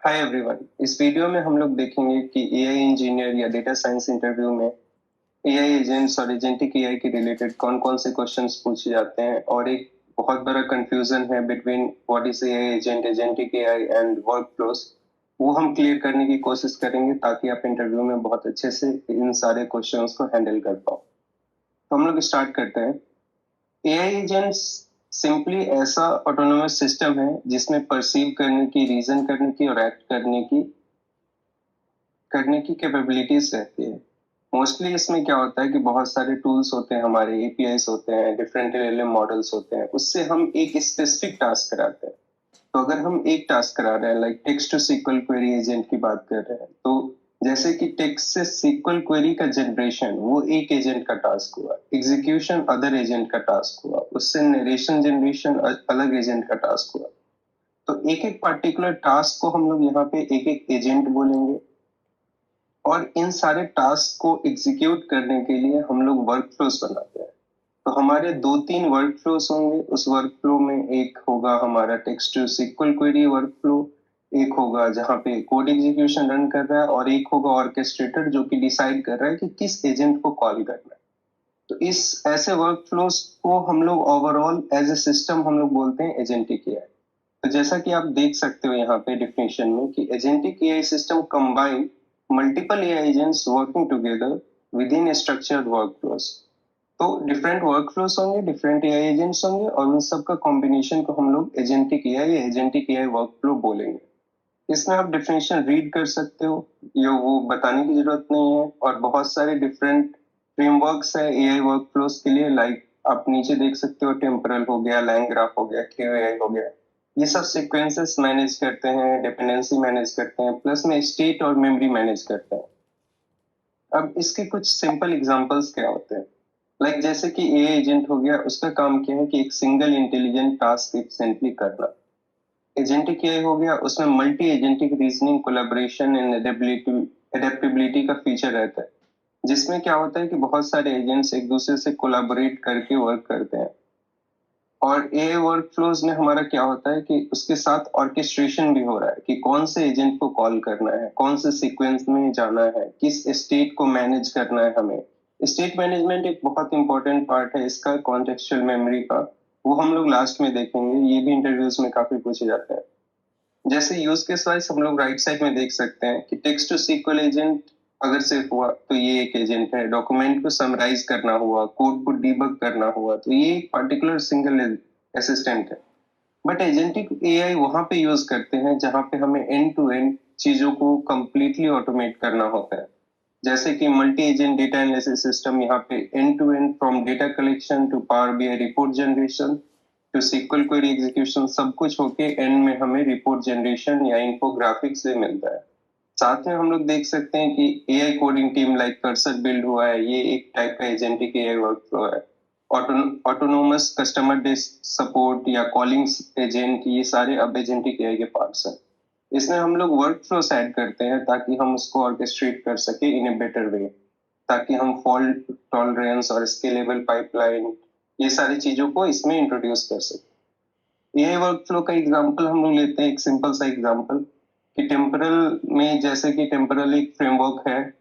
Hi everyone. इस video में हम लोग देखेंगे कि एआई इंजीनियर या डेटा साइंस इंटरव्यू में एआई एजेंट्स और एजेंटिक एआई के रिलेटेड कौन कौन से क्वेश्चंस पूछे जाते हैं और एक बहुत बड़ा कंफ्यूजन है between what is AI agent, agentic AI and work flows. वो हम क्लियर करने की कोशिश करेंगे ताकि आप इंटरव्यू में बहुत अच्छे से इन सारे क्वेश्चंस को हैंडल कर पाओ। तो हम लोग स्टार्ट करते हैं। एआई एजेंट्स सिंपली ऐसा ऑटोनोमस सिस्टम है जिसमें परसीव करने की, रीजन करने की और एक्ट करने की कैपेबिलिटीज रहती है। मोस्टली इसमें क्या होता है कि बहुत सारे टूल्स होते हैं, हमारे एपीआईज होते हैं, डिफरेंट एलएलएम मॉडल्स होते हैं, उससे हम एक स्पेसिफिक टास्क कराते हैं। तो अगर हम एक टास्क करा रहे हैं, like text to SQL query agent की बात कर रहे हैं, तो जैसे कि टेक्स्ट से सीक्वल क्वेरी का जनरेशन वो एक एजेंट का टास्क हुआ, एग्जीक्यूशन अदर एजेंट का टास्क हुआ, उससे नरेशन जनरेशन अलग एजेंट का टास्क हुआ। तो एक एक पार्टिकुलर टास्क को हम लोग यहाँ पे एक एक एजेंट बोलेंगे और इन सारे टास्क को एग्जीक्यूट करने के लिए हम लोग वर्क फ्लोस बनाते हैं। तो हमारे दो तीन वर्क फ्लोस होंगे। उस वर्क फ्लो में एक होगा हमारा text to SQL query workflow, एक होगा जहाँ पे कोड एग्जीक्यूशन रन कर रहा है, और एक होगा ऑर्केस्ट्रेटर जो कि डिसाइड कर रहा है कि किस एजेंट को कॉल करना है। तो इस ऐसे वर्क फ्लोस को हम लोग ओवरऑल एज ए सिस्टम हम लोग बोलते हैं एजेंटिक एआई। तो जैसा कि आप देख सकते हो यहाँ पे डिफिनेशन में कि agentic AI system combine multiple AI agents working together with in structured work flows. तो डिफरेंट वर्क फ्लोस होंगे, डिफरेंट एआई एजेंट्स होंगे, और उन सबका कॉम्बिनेशन को हम लोग एजेंटिक एआई या एजेंटिक एआई वर्क फ्लो बोलेंगे। इसमें आप डिफिनेशन रीड कर सकते हो, ये वो बताने की जरूरत नहीं है। और बहुत सारे डिफरेंट फ्रेमवर्क्स है एआई वर्क फ्लोस के लिए, लाइक आप नीचे देख सकते हो, टेम्परल हो गया, लाइन ग्राफ हो गया, क्यूएआई हो गया। ये सब सीक्वेंसेस मैनेज करते हैं, डिपेंडेंसी मैनेज करते हैं, प्लस में स्टेट और मेमोरी मैनेज करते हैं। अब इसके कुछ सिंपल एग्जांपल्स क्या होते हैं, लाइक जैसे कि एआई एजेंट हो गया, उसका काम क्या है कि एक सिंगल इंटेलिजेंट टास्क एफिशिएंटली करना। एजेंटिक एआई हो गया, उसमें multi agentic reasoning, collaboration and adaptability का फीचर रहता है, जिसमें क्या होता है कि बहुत सारे एजेंट्स एक दूसरे से कोलैबोरेट करके वर्क करते हैं। और एआई वर्क फ्लोज में हमारा क्या होता है कि उसके साथ ऑर्केस्ट्रेशन भी हो रहा है कि कौन से एजेंट को कॉल करना है, कौन से सीक्वेंस में जाना है, किस स्टेट को मैनेज करना है हमें। स्टेट मैनेजमेंट एक बहुत इंपॉर्टेंट पार्ट है इसका, कॉन्टेक्सचुअल मेमोरी का। वो हम लोग लास्ट में देखेंगे, ये भी इंटरव्यूज में काफी पूछे जाते हैं। जैसे यूज केस वाइज हम लोग राइट साइड में देख सकते हैं कि टेक्स्ट टू सीक्वल एजेंट अगर सिर्फ हुआ तो ये एक एजेंट है। डॉक्यूमेंट को समराइज करना हुआ, कोड को डीबग करना हुआ, तो ये एक पर्टिकुलर सिंगल असिस्टेंट है। बट एजेंटिक एआई वहां पे यूज करते हैं जहां पे हमें एंड टू एंड चीजों को कंप्लीटली ऑटोमेट करना होता है। जैसे कि multi agent data analysis system, यहाँ पे end to end from data collection to Power BI report generation to SQL query execution, सब कुछ होके एंड में हमें रिपोर्ट जनरेशन या इन्फोग्राफिक्स से मिलता है। साथ में हम लोग देख सकते हैं कि AI coding team like cursor build हुआ है, ये एक टाइप का एजेंटिक एआई वर्कफ्लो है। ऑटोनोमस कस्टमर डेस्क सपोर्ट या कॉलिंग एजेंट, ये सारे अब एजेंटिक एआई के पार्ट्स हैं। इसमें हम लोग वर्क फ्लोस ऐड करते हैं ताकि हम उसको ऑर्केस्ट्रेट कर सके इन ए बेटर वे, ताकि हम फॉल्ट टॉलरेंस और स्केलेबल पाइपलाइन, ये सारी चीजों को इसमें इंट्रोड्यूस कर सके। एआई वर्क फ्लो का एग्जांपल हम लोग लेते हैं, एक सिंपल सा एग्जांपल कि टेम्परल में, जैसे कि टेम्परल एक फ्रेमवर्क है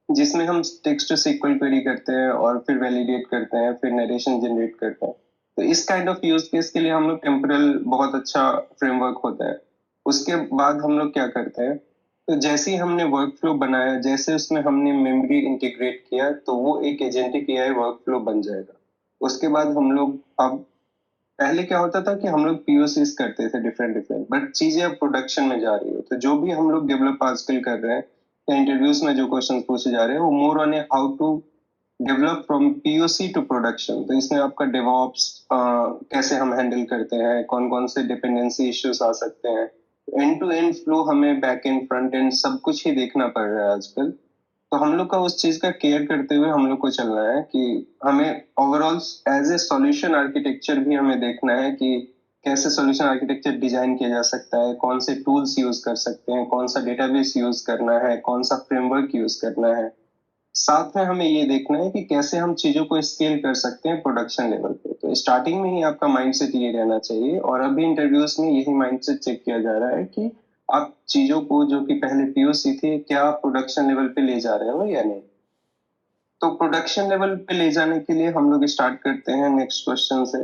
जिसमें हम टेक्स्ट टू सीक्वल क्वेरी करते हैं और फिर वैलिडेट करते हैं, फिर नरेशन जनरेट करते हैं। तो इस काइंड ऑफ यूज केस के लिए हम लोग टेम्परल बहुत अच्छा फ्रेमवर्क होता है। उसके बाद हम लोग क्या करते हैं, तो जैसे ही हमने वर्क फ्लो बनाया, जैसे उसमें हमने मेमोरी इंटीग्रेट किया, तो वो एक एजेंटिक एआई वर्क फ्लो बन जाएगा। उसके बाद हम लोग, अब पहले क्या होता था कि हम लोग पीओसीज करते थे डिफरेंट डिफरेंट, बट चीजें अब प्रोडक्शन में जा रही है, तो जो भी हम लोग डेवलप आजकल कर रहे हैं या इंटरव्यूज में जो क्वेश्चन पूछे जा रहे हैं, वो more on a how to develop from POC to production. तो इसमें आपका डेवऑप्स कैसे हम हैंडल करते हैं, कौन कौन से डिपेंडेंसी इश्यूज आ सकते हैं, एंड टू एंड फ्लो हमें बैक एंड फ्रंट एंड सब कुछ ही देखना पड़ रहा है आजकल। तो हम लोग का उस चीज का केयर करते हुए हम लोग को चलना है कि हमें overall as a solution architecture भी हमें देखना है कि कैसे सॉल्यूशन आर्किटेक्चर डिजाइन किया जा सकता है, कौन से टूल्स यूज कर सकते हैं, कौन सा डेटाबेस यूज करना है, कौन सा फ्रेमवर्क यूज करना है। साथ में हमें ये देखना है कि कैसे हम चीजों को स्केल कर सकते हैं प्रोडक्शन लेवल पे। तो स्टार्टिंग में ही आपका माइंडसेट ये रहना चाहिए, और अभी इंटरव्यूज में यही माइंडसेट चेक किया जा रहा है कि आप चीजों को जो कि पहले पीओसी थी, क्या आप प्रोडक्शन लेवल पे ले जा रहे हो या नहीं। तो प्रोडक्शन लेवल पे ले जाने के लिए हम लोग स्टार्ट करते हैं नेक्स्ट क्वेश्चन से।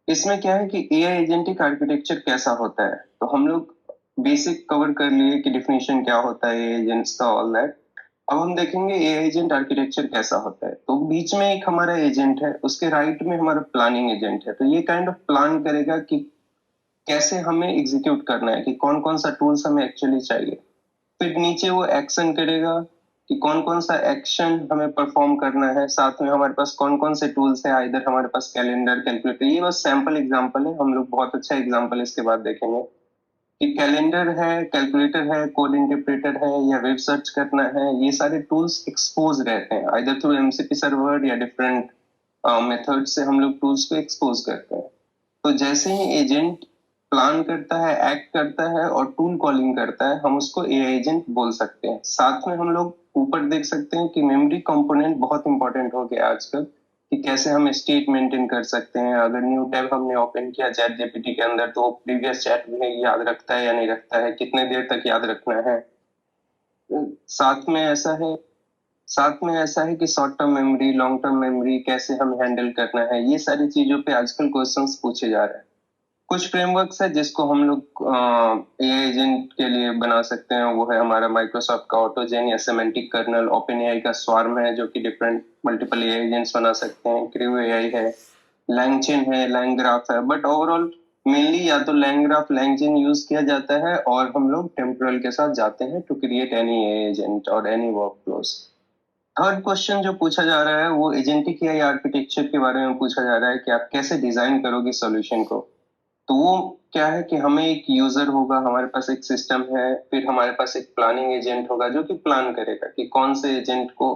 इसमें क्या है कि एआई एजेंटिक आर्किटेक्चर कैसा होता है। तो हम लोग बेसिक कवर कर लिए कि डिफिनेशन क्या होता है एजेंट्स का, ऑल दैट। अब हम देखेंगे एआई एजेंट आर्किटेक्चर कैसा होता है। तो बीच में एक हमारा एजेंट है, उसके राइट में हमारा प्लानिंग एजेंट है। तो ये काइंड ऑफ प्लान करेगा कि कैसे हमें एग्जीक्यूट करना है, कि कौन कौन सा टूल्स हमें एक्चुअली चाहिए। फिर नीचे वो एक्शन करेगा कि कौन कौन सा एक्शन हमें परफॉर्म करना है, साथ में हमारे पास कौन कौन से टूल्स है। इधर हमारे पास कैलेंडर, कैलकुलेटर, ये बस सैंपल एग्जांपल है, हम लोग बहुत अच्छा एग्जांपल इसके बाद देखेंगे कि कैलेंडर है, कैलकुलेटर है, कोड इंटरप्रेटर है, या वेब सर्च करना है। ये सारे टूल्स एक्सपोज रहते हैं आइदर थ्रू एमसीपी सर्वर या डिफरेंट मेथड से हम लोग टूल्स को एक्सपोज करते हैं। तो जैसे ही एजेंट प्लान करता है, एक्ट करता है और टूल कॉलिंग करता है, हम उसको एआई एजेंट बोल सकते हैं। साथ में हम लोग ऊपर देख सकते हैं कि मेमोरी कंपोनेंट बहुत इंपॉर्टेंट हो गया आजकल, कि कैसे हम स्टेट मेंटेन कर सकते हैं। अगर न्यू टैब हमने ओपन किया चैट जीपीटी के अंदर, तो प्रीवियस चैट में याद रखता है या नहीं रखता है, कितने देर तक याद रखना है। साथ में ऐसा है साथ में ऐसा है कि short term memory, long term memory कैसे हमें हैंडल करना है। ये सारी चीजों पे आजकल क्वेश्चंस पूछे जा रहे हैं। कुछ फ्रेमवर्क्स है जिसको हम लोग एआई एजेंट के लिए बना सकते हैं। वो है हमारा माइक्रोसॉफ्ट का ऑटोजेन या सेमेंटिक कर्नल, ओपन एआई का स्वार्म है जो कि डिफरेंट मल्टीपल एआई एजेंट्स बना सकते हैं, क्रू एआई है, लैंगचेन है, लैंग्राफ है। बट ओवरऑल मेनली या तो लैंग्राफ, लैंगचेन यूज किया जाता है, और हम लोग टेम्पोरल के साथ जाते हैं to create any AI agent और एनी वर्कफ्लोज। थर्ड क्वेश्चन जो पूछा जा रहा है वो एजेंटिक एआई आर्किटेक्चर के बारे में पूछा जा रहा है कि आप कैसे डिजाइन करोगे सॉल्यूशन को। तो वो क्या है कि हमें एक यूजर होगा, हमारे पास एक सिस्टम है, फिर हमारे पास एक प्लानिंग एजेंट होगा जो कि प्लान करेगा कि कौन से एजेंट को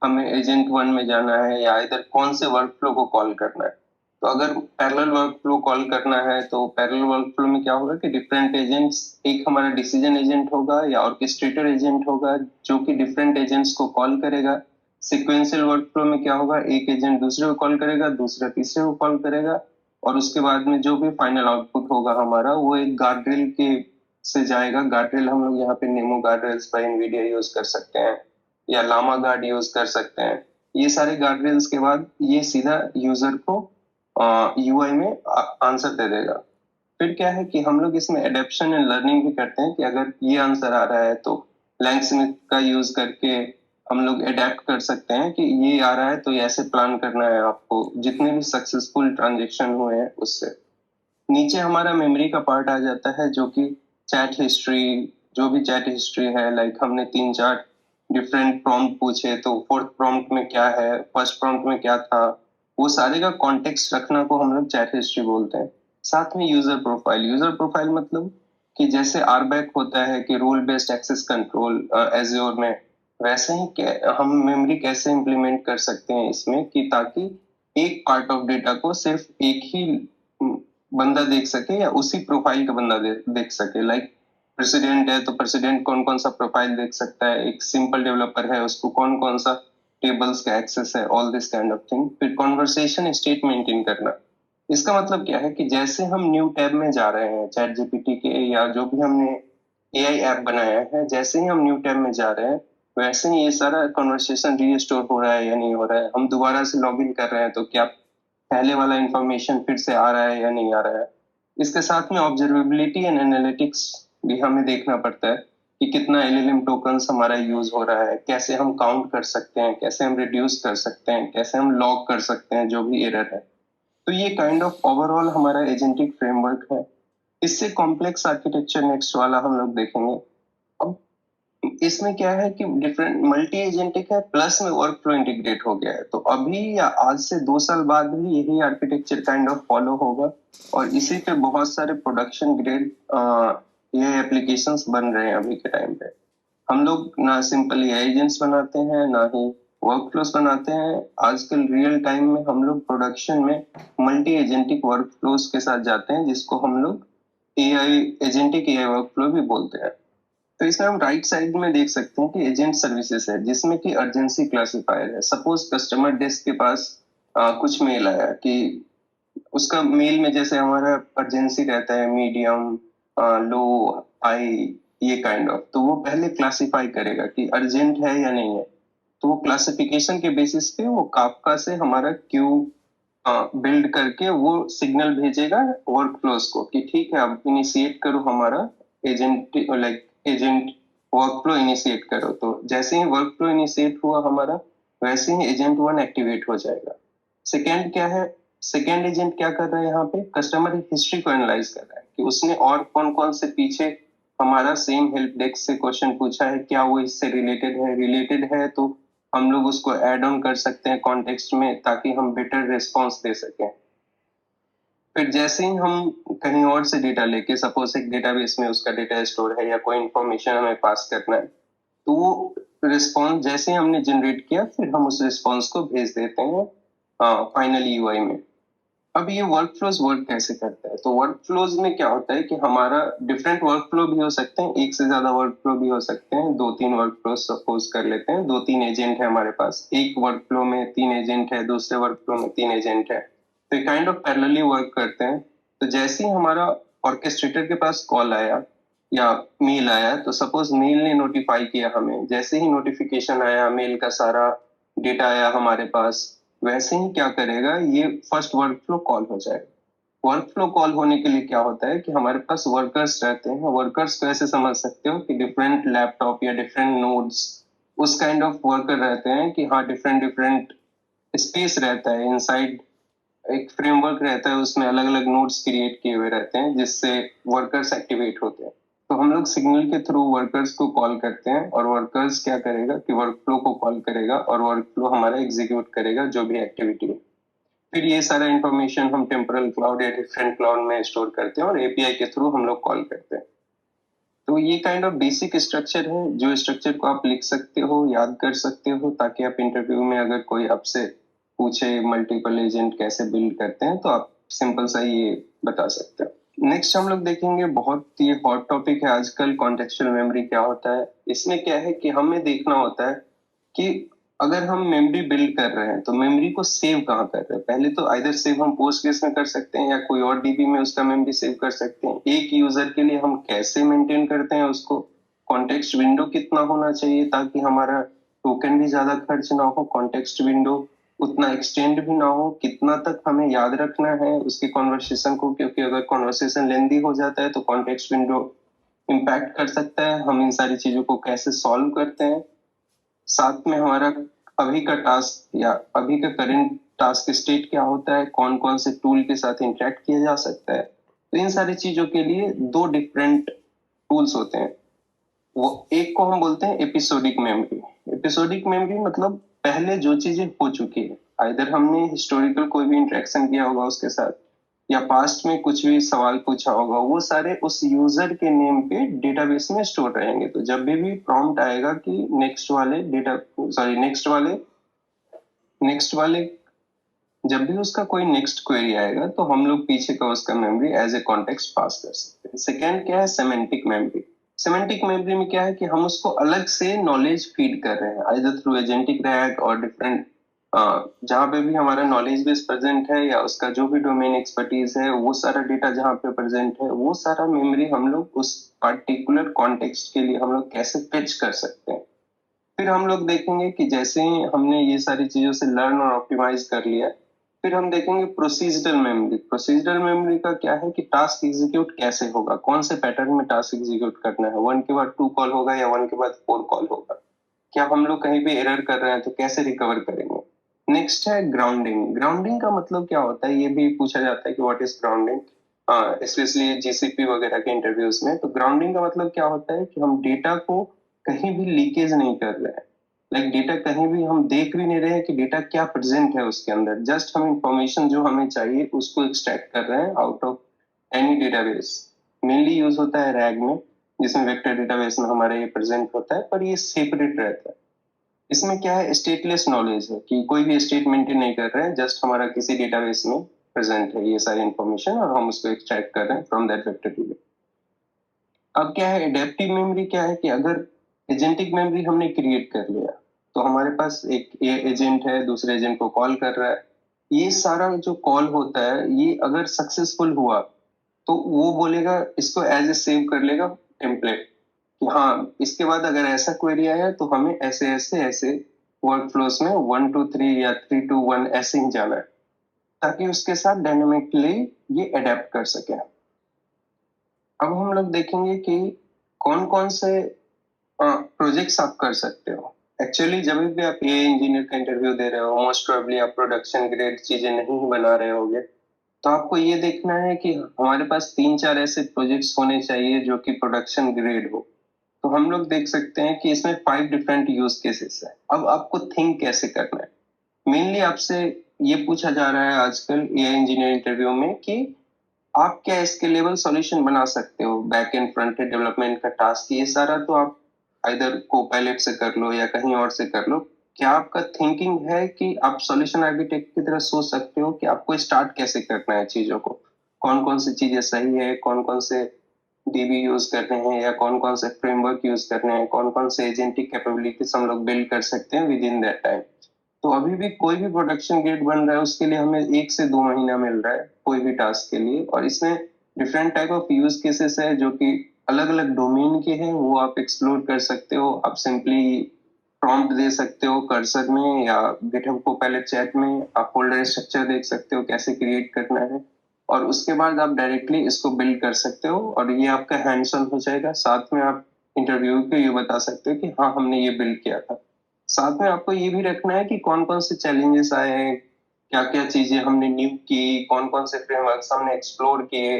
हमें एजेंट वन में जाना है, या इधर कौन से वर्क फ्लो को कॉल करना है। तो अगर पैरेलल वर्क फ्लो कॉल करना है, तो पैरेलल वर्क फ्लो में क्या होगा कि डिफरेंट एजेंट्स, एक हमारा डिसीजन एजेंट होगा या ऑर्केस्ट्रेटर एजेंट होगा जो कि डिफरेंट एजेंट्स को कॉल करेगा। सिक्वेंशियल वर्क फ्लो में क्या होगा, एक एजेंट दूसरे को कॉल करेगा, दूसरा तीसरे को कॉल करेगा, और उसके बाद में जो भी फाइनल आउटपुट होगा हमारा, वो एक गार्डरेल के से जाएगा। गार्डरेल हम लोग यहाँ पे नेमो गार्डरेल्स बाय एनवीडिया यूज कर सकते हैं, या लामा गार्ड यूज कर सकते हैं। ये सारे गार्डरेल्स के बाद ये सीधा यूजर को यूआई में आंसर दे देगा। फिर क्या है कि हम लोग इसमें एडेप्शन एंड लर्निंग भी करते हैं, कि अगर ये आंसर आ रहा है तो लैंग स्मिथ का यूज करके हम लोग एडेप्ट कर सकते हैं कि ये आ रहा है तो ये ऐसे प्लान करना है आपको, जितने भी सक्सेसफुल ट्रांजेक्शन हुए हैं उससे। नीचे हमारा मेमोरी का पार्ट आ जाता है जो कि चैट हिस्ट्री, जो भी चैट हिस्ट्री है, लाइक हमने 3-4 डिफरेंट प्रॉम्प्ट पूछे, तो फोर्थ प्रॉम्प्ट में क्या है, फर्स्ट प्रॉम्प्ट में क्या था, वो सारे का कॉन्टेक्स्ट रखना को हम लोग चैट हिस्ट्री बोलते हैं। साथ में यूजर प्रोफाइल, यूजर प्रोफाइल मतलब कि जैसे आरबैक होता है कि role based access control Azure में, वैसे ही हम मेमोरी कैसे इंप्लीमेंट कर सकते हैं इसमें, कि ताकि एक पार्ट ऑफ डेटा को सिर्फ एक ही बंदा देख सके, या उसी प्रोफाइल का बंदा देख सके। लाइक प्रेसिडेंट है तो प्रेसिडेंट कौन कौन सा प्रोफाइल देख सकता है, एक सिंपल डेवलपर है उसको कौन कौन सा टेबल्स का एक्सेस है, all this kind of thing. फिर कॉन्वर्सेशन स्टेट मेंटेन करना, इसका मतलब क्या है कि जैसे हम न्यू टैब में जा रहे हैं चैट जीपीटी के, या जो भी हमने एआई ऐप बनाया है, जैसे ही हम न्यू टैब में जा रहे हैं, वैसे ही ये सारा कॉन्वर्सेशन रीस्टोर हो रहा है या नहीं हो रहा है। हम दोबारा से लॉग इन कर रहे हैं तो क्या पहले वाला इंफॉर्मेशन फिर से आ रहा है या नहीं आ रहा है। इसके साथ में ऑब्जर्वेबिलिटी एंड एनालिटिक्स भी हमें देखना पड़ता है, कि कितना एलएलएम टोकन्स हमारा यूज हो रहा है, कैसे हम काउंट कर सकते हैं, कैसे हम रिड्यूस कर सकते हैं, कैसे हम लॉग कर सकते हैं जो भी एरर है। तो ये काइंड ऑफ ओवरऑल हमारा एजेंटिक फ्रेमवर्क है। इससे कॉम्प्लेक्स आर्किटेक्चर नेक्स्ट वाला हम लोग देखेंगे। अब इसमें क्या है कि डिफरेंट मल्टी एजेंटिक है, प्लस में वर्क फ्लो इंटीग्रेट हो गया है। तो अभी या आज से 2 साल बाद भी यही आर्किटेक्चर काइंड ऑफ फॉलो होगा, और इसी पे बहुत सारे प्रोडक्शन ग्रेड ये एप्लीकेशंस बन रहे हैं अभी के टाइम पे। हम लोग ना सिंपली एजेंट्स बनाते हैं, ना ही वर्क फ्लोस बनाते हैं। आजकल रियल टाइम में हम लोग प्रोडक्शन में मल्टी एजेंटिक वर्क फ्लोस के साथ जाते हैं, जिसको हम लोग AI agentic AI work flow भी बोलते हैं। तो इसमें हम राइट साइड में देख सकते हैं कि एजेंट सर्विसेज है, जिसमें कि अर्जेंसी क्लासिफायर है। सपोज कस्टमर डेस्क के पास कुछ मेल आया, कि उसका मेल में जैसे हमारा अर्जेंसी रहता है मीडियम, लो, आई, ये काइंड ऑफ, तो वो पहले क्लासिफाई करेगा कि अर्जेंट है या नहीं है। तो वो क्लासिफिकेशन के बेसिस पे वो काफका से हमारा क्यू बिल्ड करके वो सिग्नल भेजेगा वर्क फ्लोज को कि ठीक है अब इनिशिएट करो हमारा agent, like agent work flow initiate करो। तो जैसे ही वर्क फ्लो इनिशिएट हुआ हमारा, वैसे ही एजेंट वन एक्टिवेट हो जाएगा। सेकेंड क्या है, सेकेंड एजेंट क्या कर रहा है यहाँ पे, कस्टमर हिस्ट्री को एनालाइज कर रहा है कि उसने और कौन कौन से पीछे हमारा सेम हेल्प डेस्क से क्वेश्चन पूछा है, क्या वो इससे रिलेटेड है तो हम लोग उसको ऐड ऑन कर सकते हैं कॉन्टेक्स्ट में ताकि हम बेटर रिस्पॉन्स दे सकें। फिर जैसे ही हम कहीं और से डेटा लेके, सपोज एक डेटाबेस में उसका डेटा स्टोर है या कोई इंफॉर्मेशन हमें पास करना है, तो वो रिस्पॉन्स जैसे ही हमने जनरेट किया फिर हम उस रिस्पॉन्स को भेज देते हैं फाइनल यूआई में। अब ये वर्क फ्लोज वर्क कैसे करता है, तो वर्क फ्लोज में क्या होता है कि हमारा डिफरेंट वर्क फ्लो भी हो सकते हैं, एक से ज्यादा वर्क फ्लो भी हो सकते हैं, 2-3 वर्क फ्लो सपोज कर लेते हैं, 2-3 एजेंट है हमारे पास, एक वर्क फ्लो में 3 एजेंट है, दूसरे वर्क फ्लो में 3 एजेंट है, तो ये काइंड ऑफ पैरेलली वर्क करते हैं। तो जैसे ही हमारा ऑर्केस्ट्रेटर के पास कॉल आया या मेल आया, तो सपोज मेल ने नोटिफाई किया हमें, जैसे ही नोटिफिकेशन आया, मेल का सारा डेटा आया हमारे पास, वैसे ही क्या करेगा, ये फर्स्ट वर्क फ्लो कॉल हो जाएगा। वर्क फ्लो कॉल होने के लिए क्या होता है कि हमारे पास वर्कर्स रहते हैं, वर्कर्स को ऐसे समझ सकते हो कि डिफरेंट लैपटॉप या डिफरेंट नोड्स, उस काइंड ऑफ वर्कर रहते हैं कि हाँ डिफरेंट डिफरेंट स्पेस रहता है इनसाइड, एक फ्रेमवर्क रहता है उसमें अलग अलग नोड्स क्रिएट किए हुए रहते हैं जिससे वर्कर्स एक्टिवेट होते हैं। तो हम लोग सिग्नल के थ्रू वर्कर्स को कॉल करते हैं और वर्कर्स क्या करेगा कि वर्क फ्लो को कॉल करेगा और वर्क फ्लो हमारा एग्जीक्यूट करेगा जो भी एक्टिविटी है। फिर ये सारा इंफॉर्मेशन हम टेम्पोरल क्लाउड या डिफरेंट क्लाउड में स्टोर करते हैं और एपीआई के थ्रू हम लोग कॉल करते हैं। तो ये काइंड ऑफ बेसिक स्ट्रक्चर है, जो स्ट्रक्चर को आप लिख सकते हो, याद कर सकते हो, ताकि आप इंटरव्यू में अगर कोई आपसे पूछे मल्टीपल एजेंट कैसे बिल्ड करते हैं तो आप सिंपल सा ये बता सकते हो। नेक्स्ट हम लोग देखेंगे, बहुत ये हॉट टॉपिक है आजकल, कॉन्टेक्सचुअल मेमोरी क्या होता है। इसमें क्या है कि हमें देखना होता है कि अगर हम मेमोरी बिल्ड कर रहे हैं तो मेमोरी को सेव कहाँ कर रहे हैं। पहले तो आइदर सेव हम पोस्टग्रेस में कर सकते हैं या कोई और डीबी में उसका मेमोरी सेव कर सकते हैं। एक यूजर के लिए हम कैसे मेंटेन करते हैं उसको, कॉन्टेक्स्ट विंडो कितना होना चाहिए ताकि हमारा टोकन भी ज्यादा खर्च ना हो, कॉन्टेक्स्ट विंडो उतना एक्सटेंड भी ना हो, कितना तक हमें याद रखना है उसके कॉन्वर्सेशन को, क्योंकि अगर कॉन्वर्सेशन लेंदी हो जाता है तो कॉन्टेक्स्ट विंडो इम्पैक्ट कर सकता है। हम इन सारी चीजों को कैसे सॉल्व करते हैं, साथ में हमारा अभी का टास्क या अभी का करंट टास्क स्टेट क्या होता है, कौन कौन से टूल के साथ इंटरेक्ट किया जा सकता है। तो इन सारी चीजों के लिए 2 डिफरेंट टूल्स होते हैं। वो एक को हम बोलते हैं एपिसोडिक मेमोरी। एपिसोडिक मेमोरी मतलब पहले जो चीजें हो चुकी है, आइदर हमने हिस्टोरिकल कोई भी इंटरेक्शन किया होगा उसके साथ या पास्ट में कुछ भी सवाल पूछा होगा, वो सारे उस यूजर के नेम पे डेटाबेस में स्टोर रहेंगे। तो जब भी प्रॉम्प्ट आएगा कि नेक्स्ट वाले जब भी उसका कोई नेक्स्ट क्वेरी आएगा तो हम लोग पीछे का उसका मेमोरी एज ए कॉन्टेक्स्ट पास कर सकते हैं। सेकेंड क्या है, सेमेंटिक मेमोरी। सेमेंटिक मेमोरी में क्या है कि हम उसको अलग से नॉलेज फीड कर रहे हैं, आइदर थ्रू एजेंटिक रैक और डिफरेंट, जहाँ पे भी हमारा नॉलेज बेस प्रेजेंट है या उसका जो भी डोमेन एक्सपर्टीज है, वो सारा डेटा जहाँ पे प्रेजेंट है, वो सारा मेमोरी हम लोग उस पर्टिकुलर कॉन्टेक्स्ट के लिए हम लोग कैसे फेच कर सकते हैं। फिर हम लोग देखेंगे कि जैसे ही हमने ये सारी चीजों से लर्न और ऑप्टिमाइज कर लिया, फिर हम देखेंगे प्रोसीजरल मेमोरी। प्रोसीजरल मेमोरी का क्या है कि टास्क एग्जीक्यूट कैसे होगा, कौन से पैटर्न में टास्क एग्जीक्यूट करना है, 1 के बाद 2 कॉल होगा या 1 के बाद 4 कॉल होगा, क्या हम लोग कहीं पे एरर कर रहे हैं तो कैसे रिकवर करेंगे। नेक्स्ट है ग्राउंडिंग। ग्राउंडिंग का मतलब क्या होता है, ये भी पूछा जाता है कि what is grounding, specially GCP वगैरह के इंटरव्यूज में। तो ग्राउंडिंग का मतलब क्या होता है कि हम डेटा को कहीं भी लीकेज नहीं कर रहे हैं, लाइक डेटा कहीं भी हम देख भी नहीं रहे हैं कि डेटा क्या प्रेजेंट है उसके अंदर, जस्ट हम इंफॉर्मेशन जो हमें चाहिए उसको एक्सट्रैक्ट कर रहे हैं out of any database. Mainly use होता है रैग में, जिसमें वेक्टर डेटाबेस में हमारा ये प्रेजेंट होता है, पर ये सेपरेट रहता है। इसमें क्या है, स्टेटलेस नॉलेज है कि कोई भी स्टेट मेंटेन नहीं कर रहे हैं, जस्ट हमारा किसी डेटाबेस में प्रेजेंट है ये सारी इंफॉर्मेशन और हम उसको एक्सट्रैक्ट कर रहे हैं फ्रॉम दैट वेक्टर टेबल। अब क्या है एडेप्टिव मेमोरी, क्या है कि अगर एजेंटिक मेमोरी हमने क्रिएट कर लिया तो हमारे पास एक एजेंट है, दूसरे एजेंट को कॉल कर रहा है, ये सारा जो कॉल होता है ये अगर सक्सेसफुल हुआ तो वो बोलेगा, इसको एज ए सेव कर लेगा टेम्पलेट कि हाँ इसके बाद अगर ऐसा क्वेरी आया तो हमें ऐसे ऐसे ऐसे वर्क फ्लोज में 1 2 3 या 3 2 1 ऐसे ही जाना है, ताकि उसके साथ डायनेमिकली ये अडेप्ट कर सके। अब हम लोग देखेंगे कि कौन कौन से प्रोजेक्ट्स आप कर सकते हो। एक्चुअली जब भी आप एआई इंजीनियर का इंटरव्यू दे रहे हो, मोस्ट प्रोबेबली आप प्रोडक्शन ग्रेड चीजें नहीं बना रहे होगे, तो आपको ये देखना है कि हमारे पास 3 4 ऐसे प्रोजेक्ट्स होने चाहिए जो कि प्रोडक्शन ग्रेड हो। तो हम लोग देख सकते हैं कि इसमें 5 डिफरेंट यूज केसेस है। अब आपको थिंक कैसे करना है, मेनली आपसे ये पूछा जा रहा है आजकल एआई इंजीनियर इंटरव्यू में कि आप क्या स्केलेबल सॉल्यूशन बना सकते हो। Back and front end development का टास्क ये सारा तो आप इधर कोपायलट से कर लो या कहीं और से कर लो। क्या आपका थिंकिंग है कि आप सॉल्यूशन आर्किटेक्ट की तरह सोच सकते हो कि आपको स्टार्ट कैसे करना है चीजों को, कौन कौन सी चीजें सही है, कौन कौन से डीबी यूज करने हैं या कौन कौन से फ्रेमवर्क यूज करने हैं, कौन कौन से एजेंटिक कैपेबिलिटीज हम लोग बिल्ड कर सकते हैं विद इन दैट टाइम। तो अभी भी कोई भी प्रोडक्शन ग्रेड बन रहा है उसके लिए हमें 1 से 2 महीना मिल रहा है कोई भी टास्क के लिए, और इसमें different type of use cases है जो कि अलग अलग डोमेन के हैं, वो आप एक्सप्लोर कर सकते हो। आप सिंपली प्रॉम्प्ट दे सकते हो कर्सर में या गिटहब को पहले चैट में आप फोल्डर स्ट्रक्चर देख सकते हो कैसे क्रिएट करना है, और उसके बाद आप डायरेक्टली इसको बिल्ड कर सकते हो और ये आपका हैंड्स ऑन हो जाएगा। साथ में आप इंटरव्यू को ये बता सकते हो कि हाँ हमने ये बिल्ड किया था। साथ में आपको ये भी रखना है कि कौन कौन से चैलेंजेस आए हैं, क्या क्या चीजें हमने न्यू की, कौन कौन से फ्रेमवर्क्स हमने एक्सप्लोर किए,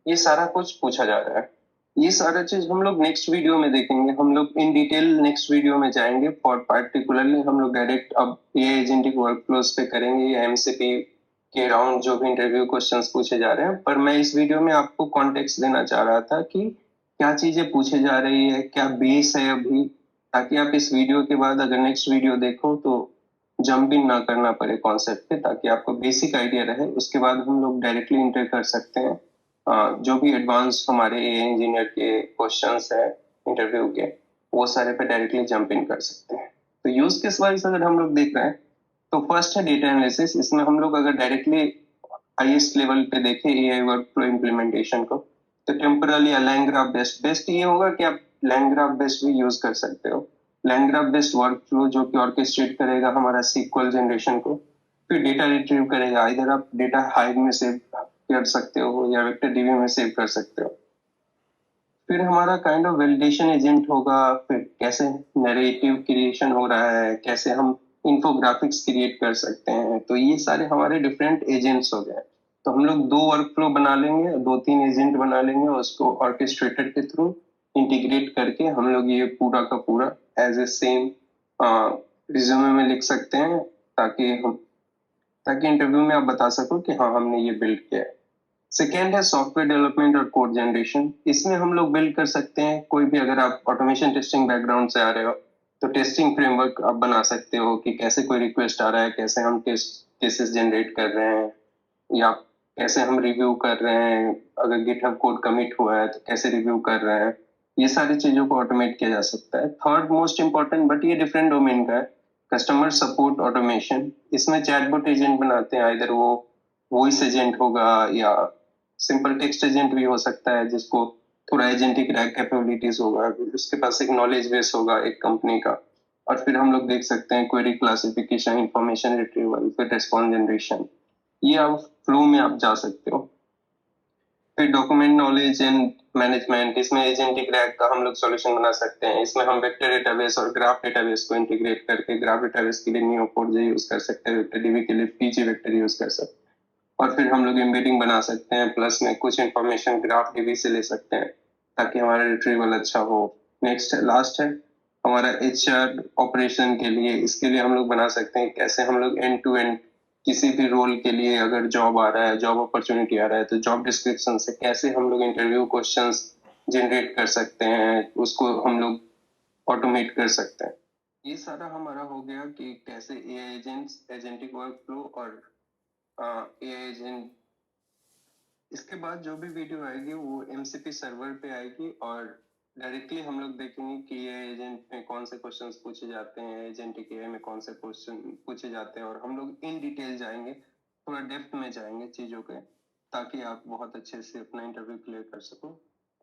ये सारा कुछ पूछा जा रहा है। ये सारा चीज हम लोग नेक्स्ट वीडियो में देखेंगे, हम लोग इन डिटेल नेक्स्ट वीडियो में जाएंगे। फॉर पार्टिकुलरली हम लोग डायरेक्ट अब ये एजेंटिक वर्क फ्लोज पे करेंगे या एमसीपी के राउंड जो भी इंटरव्यू क्वेश्चंस पूछे जा रहे हैं। पर मैं इस वीडियो में आपको कॉन्टेक्स्ट देना चाह रहा था कि क्या चीजें पूछे जा रही है, क्या बेस है अभी, ताकि आप इस वीडियो के बाद अगर नेक्स्ट वीडियो देखो तो जंपिंग ना करना पड़े कॉन्सेप्ट पे, ताकि आपको बेसिक आइडिया रहे। उसके बाद हम लोग डायरेक्टली इंटर कर सकते हैं जो भी एडवांस हमारे एआई इंजीनियर के क्वेश्चंस है इंटरव्यू के, वो सारे पे डायरेक्टली जंप इन कर सकते हैं। तो यूज केस वाइज अगर हम लोग देख रहे हैं तो फर्स्ट है डेटा एनालिसिस। इसमें हम लोग अगर डायरेक्टली हाईएस्ट लेवल पे देखें एआई वर्क फ्लो इम्प्लीमेंटेशन को, तो टेम्परली लैंग्राफ बेस्ट बेस्ट ये होगा कि आप लैंग्राफ बेस्ट भी यूज कर सकते हो। लैंग्राफ बेस्ट वर्क फ्लो जो कि ऑर्केस्ट्रेट करेगा हमारा सीक्वल जनरेशन को, फिर डेटा रिट्रीव करेगा। इधर आप डेटा हाइव में सेव कर सकते हो या वेक्टर डीबी में सेव कर सकते हो। फिर हमारा काइंड ऑफ वैलिडेशन एजेंट होगा, फिर कैसे नैरेटिव क्रिएशन हो रहा है, कैसे हम इन्फोग्राफिक्स क्रिएट कर सकते हैं। तो ये सारे हमारे डिफरेंट एजेंट्स हो गए। तो हम लोग 2 वर्क फ्लो बना लेंगे, 2 3 एजेंट बना लेंगे और उसको ऑर्केस्ट्रेटर के थ्रू इंटीग्रेट करके हम लोग ये पूरा का पूरा एज ए सेम रिज्यूमे में लिख सकते हैं, ताकि इंटरव्यू में आप बता सको कि हाँ हमने ये बिल्ड किया है। सेकेंड है सॉफ्टवेयर डेवलपमेंट और कोड जनरेशन। इसमें हम लोग बिल्ड कर सकते हैं कोई भी, अगर आप ऑटोमेशन टेस्टिंग बैकग्राउंड से आ रहे हो तो टेस्टिंग फ्रेमवर्क आप बना सकते हो कि कैसे कोई रिक्वेस्ट आ रहा है, कैसे हम टेस्ट केसेस जनरेट कर रहे हैं, या कैसे हम रिव्यू कर रहे हैं, अगर गिटहब कोड कमिट हुआ है तो कैसे रिव्यू कर रहे हैं। ये सारी चीजों को ऑटोमेट किया जा सकता है। थर्ड मोस्ट इंपॉर्टेंट बट ये डिफरेंट डोमेन का है, कस्टमर सपोर्ट ऑटोमेशन। इसमें चैटबॉट एजेंट बनाते हैं, इधर वो वॉइस एजेंट होगा या सिंपल टेक्स्ट एजेंट भी हो सकता है, जिसको थोड़ा एजेंटिक रैक कैपेबिलिटीज होगा, उसके पास एक नॉलेज बेस होगा एक कंपनी का। और फिर हम लोग देख सकते हैं क्वेरी क्लासिफिकेशन, इंफॉर्मेशन रिट्रीवल, फिर रिस्पॉन्स जनरेशन। ये आप फ्लो में आप जा सकते हो। फिर डॉक्यूमेंट नॉलेज एंड मैनेजमेंट, इसमें एजेंटिक रैक का हम लोग सॉल्यूशन बना सकते हैं। इसमें हम वेक्टर डेटाबेस और ग्राफ डेटाबेस को इंटीग्रेट करके ग्राफ डेटाबेस के लिए नियो4j यूज कर सकते हैं, वेक्टर डीबी के लिए पीजी वेक्टर यूज कर सकते हैं। और फिर हम लोग एम्बेडिंग बना सकते हैं, प्लस में कुछ इंफॉर्मेशन ग्राफ डीबी से ले सकते हैं ताकि हमारा रिट्रीवल अच्छा हो। नेक्स्ट है, लास्ट है हमारा एचआर ऑपरेशन के लिए। इसके लिए हम लोग बना सकते हैं कैसे हम लोग एंड टू एंड किसी भी रोल के लिए अगर जॉब आ रहा है, जॉब अपॉर्चुनिटी आ रहा है, तो जॉब डिस्क्रिप्शन से कैसे हम लोग इंटरव्यू क्वेश्चंस जनरेट कर सकते हैं, उसको हम लोग ऑटोमेट कर सकते हैं। ये सारा हमारा हो गया कि कैसे AI agents, agentic work flow और एआई एजेंट। इसके बाद जो भी वीडियो आएगी वो एमसीपी सर्वर पे आएगी और डायरेक्टली हम लोग देखेंगे कि ये एजेंट में कौन से क्वेश्चंस पूछे जाते हैं, एजेंटिक एआई में कौन से क्वेश्चन पूछे जाते हैं, और हम लोग इन डिटेल जाएंगे, थोड़ा डेप्थ में जाएंगे चीजों के, ताकि आप बहुत अच्छे से अपना इंटरव्यू क्लियर कर सको।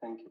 Thank you.